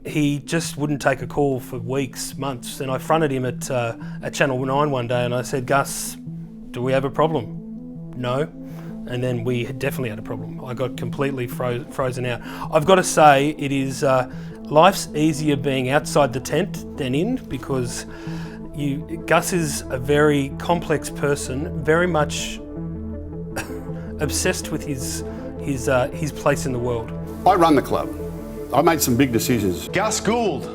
he just wouldn't take a call for weeks, months, and I fronted him at Channel 9 one day and I said, "Gus, do we have a problem?" "No." And then we definitely had a problem. I got completely frozen out. I've got to say, it is life's easier being outside the tent than in, because Gus is a very complex person, very much obsessed with his place in the world. I run the club. I made some big decisions. Gus Gould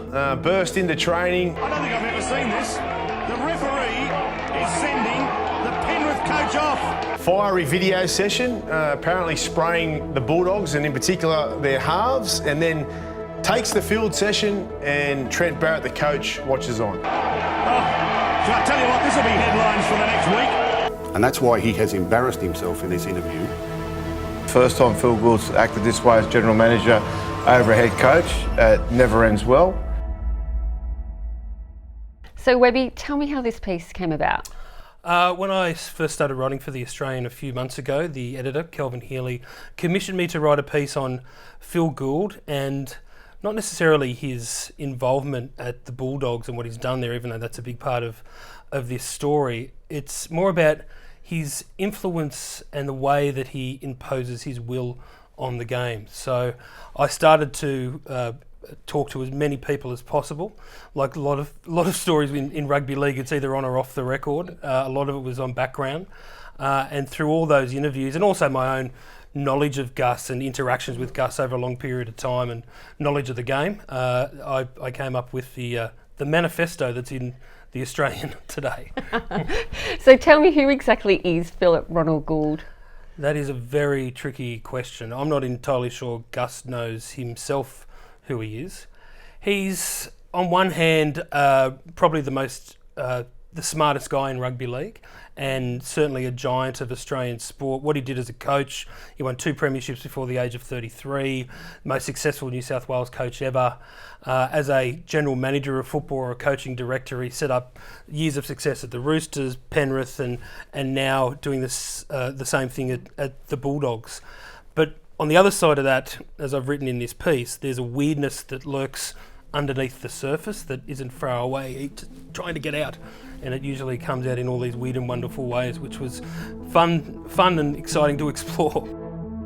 burst into training. I don't think I've ever seen this. The referee is sending the Penrith coach off. Fiery video session, apparently spraying the Bulldogs and in particular their halves, and then takes the field session and Trent Barrett, the coach, watches on. Oh, can I tell you what, this will be headlines for the next week. And that's why he has embarrassed himself in this interview. First time Phil Gould's acted this way as general manager over a head coach. It never ends well. So Webby, tell me how this piece came about. When I first started writing for The Australian a few months ago, the editor, Kelvin Healy, commissioned me to write a piece on Phil Gould, and not necessarily his involvement at the Bulldogs and what he's done there, even though that's a big part of this story. It's more about his influence and the way that he imposes his will on the game. So I started to talk to as many people as possible. Like a lot of stories in rugby league, it's either on or off the record. A lot of it was on background. And through all those interviews, and also my own knowledge of Gus and interactions with Gus over a long period of time and knowledge of the game, I came up with the manifesto that's in The Australian today. So tell me, who exactly is Philip Ronald Gould? That is a very tricky question. I'm not entirely sure Gus knows himself who he is. He's, on one hand, probably the smartest guy in rugby league, and certainly a giant of Australian sport. What he did as a coach, he won 2 premierships before the age of 33, most successful New South Wales coach ever. As a general manager of football or a coaching director, he set up years of success at the Roosters, Penrith, and now doing this the same thing at the Bulldogs. But on the other side of that, as I've written in this piece, there's a weirdness that lurks underneath the surface that isn't far away, trying to get out. And it usually comes out in all these weird and wonderful ways, which was fun and exciting to explore.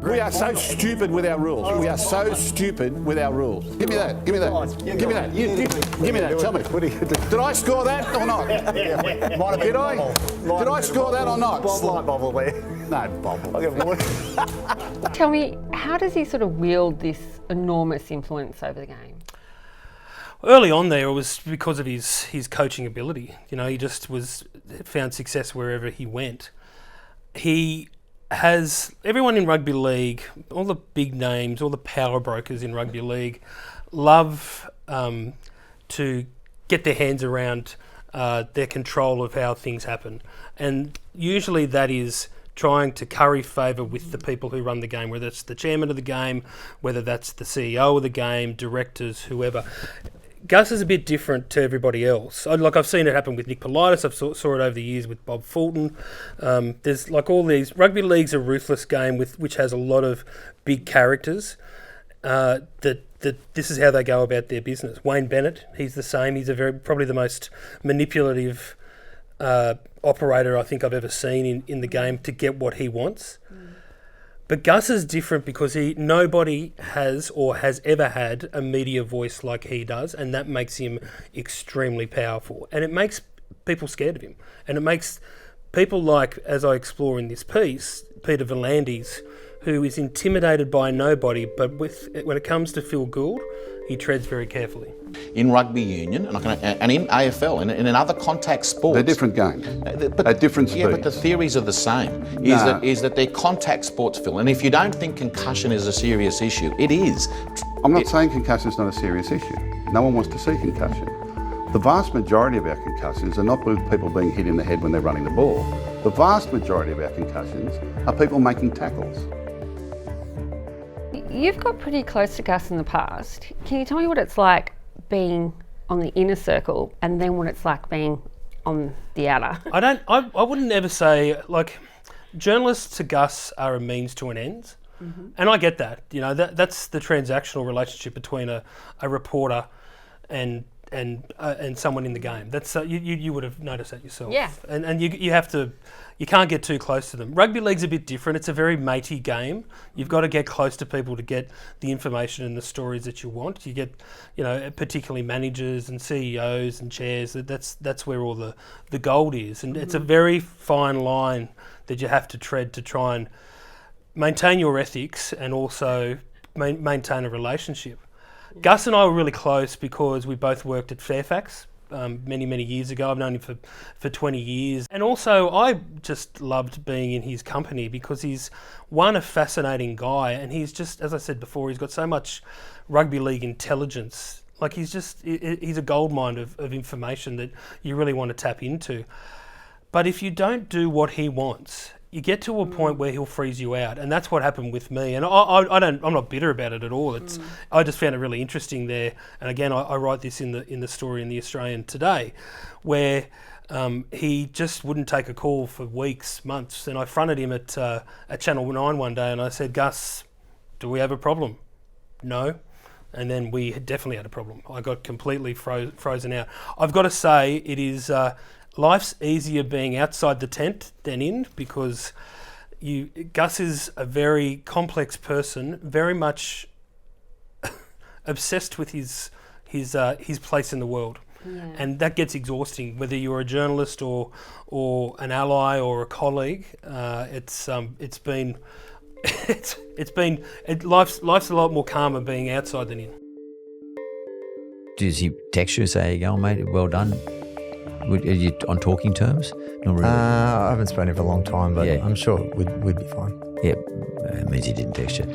We are so stupid with our rules. We are so stupid with our rules. Give me that. Give me that. Give me that. Give me that. Tell me. Did I score that or not? Did I score that or not? Slight bubble there. No, bubble. Tell me, how does he sort of wield this enormous influence over the game? Early on there, it was because of his coaching ability. You know, he just found success wherever he went. He has everyone in rugby league, all the big names, all the power brokers in rugby league, love to get their hands around their control of how things happen, and usually that is trying to curry favour with the people who run the game, whether it's the chairman of the game, whether that's the CEO of the game, directors, whoever. Gus is a bit different to everybody else. I've seen it happen with Nick Politis. I've saw it over the years with Bob Fulton. There's like all these. Rugby league's a ruthless game which has a lot of big characters. That this is how they go about their business. Wayne Bennett, he's the same. He's probably the most manipulative operator I think I've ever seen in the game to get what he wants. But Gus is different because nobody has or has ever had a media voice like he does, and that makes him extremely powerful. And it makes people scared of him. And it makes people like, as I explore in this piece, Peter V'landys, who is intimidated by nobody, but when it comes to Phil Gould, he treads very carefully. In rugby union and in AFL and in other contact sports, They're different games. At different speeds. Yeah, but the theories are the same. Is that they're contact sports, Phil. And if you don't think concussion is a serious issue, it is. I'm not saying concussion is not a serious issue. No one wants to see concussion. The vast majority of our concussions are not people being hit in the head when they're running the ball. The vast majority of our concussions are people making tackles. You've got pretty close to Gus in the past. Can you tell me what it's like being on the inner circle and then what it's like being on the outer? I wouldn't ever say, like, journalists to Gus are a means to an end. And I get that. You know, that's the transactional relationship between a reporter and someone in the game. That's you would have noticed that yourself. Yeah. And you can't get too close to them. Rugby league's a bit different. It's a very matey game. You've got to get close to people to get the information and the stories that you want. You get, you know, particularly managers and CEOs and chairs. That's where all the gold is. And it's a very fine line that you have to tread to try and maintain your ethics and also maintain a relationship. Gus and I were really close because we both worked at Fairfax many years ago. I've known him for 20 years. And also I just loved being in his company because he's a fascinating guy, and he's just, as I said before, he's got so much rugby league intelligence. Like he's a goldmine of information that you really want to tap into. But if you don't do what he wants, you get to a point where he'll freeze you out, and that's what happened with me. And I'm not bitter about it at all. I just found it really interesting there. And again, I write this in the story in the Australian today, where he just wouldn't take a call for weeks, months. And I fronted him at Channel 9 one day, and I said, "Gus, do we have a problem?" "No." And then we definitely had a problem. I got completely frozen out. I've got to say, it is. Life's easier being outside the tent than in, because Gus is a very complex person, very much obsessed with his place in the world. Yeah. And that gets exhausting, whether you're a journalist or an ally or a colleague. Life's a lot more calmer being outside than in. Does he text you and say, "Hey, go on, mate, well done"? Are you on talking terms? Not really. I haven't spoken for a long time, but Yeah. I'm sure we'd be fine. Yeah, it means he didn't text you.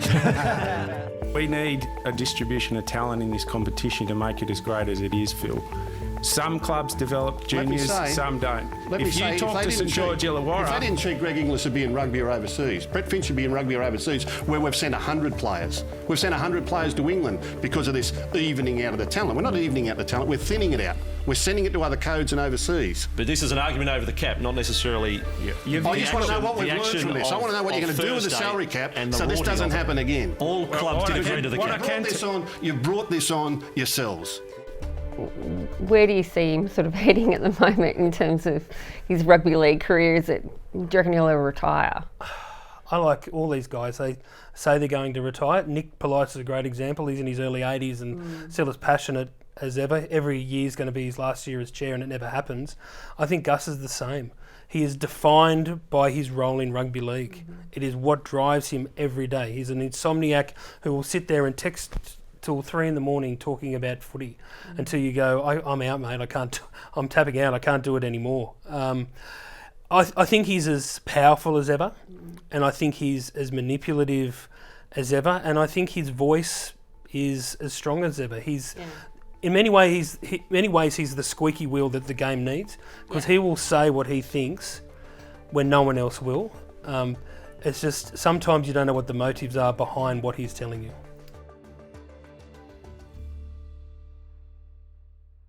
We need a distribution of talent in this competition to make it as great as it is, Phil. Some clubs develop juniors, some don't. If you talk to St George Illawarra... If they didn't treat Greg Inglis to be in rugby or overseas, Brett Finch should be in rugby or overseas, where we've sent 100 players. We've sent 100 players to England because of this evening out of the talent. We're not evening out the talent, we're thinning it out. We're sending it to other codes and overseas. But this is an argument over the cap, not necessarily... I just want to know what we've learned from this. I want to know what you're going to do with the salary cap so this doesn't happen again. All clubs did agree to the cap. You've brought this on yourselves. Where do you see him sort of heading at the moment in terms of his rugby league career? Do you reckon he'll ever retire? I like all these guys. They say they're going to retire. Nick Politis is a great example. He's in his early 80s and still as passionate as ever. Every year is going to be his last year as chair, and it never happens. I think Gus is the same. He is defined by his role in rugby league. It is what drives him every day. He's an insomniac who will sit there and text till 3 a.m. talking about footy until you go, I'm out, mate. I'm tapping out. I can't do it anymore. I think he's as powerful as ever, and I think he's as manipulative as ever, and I think his voice is as strong as ever. In many ways, he's the squeaky wheel that the game needs, because he will say what he thinks when no one else will. It's just sometimes you don't know what the motives are behind what he's telling you.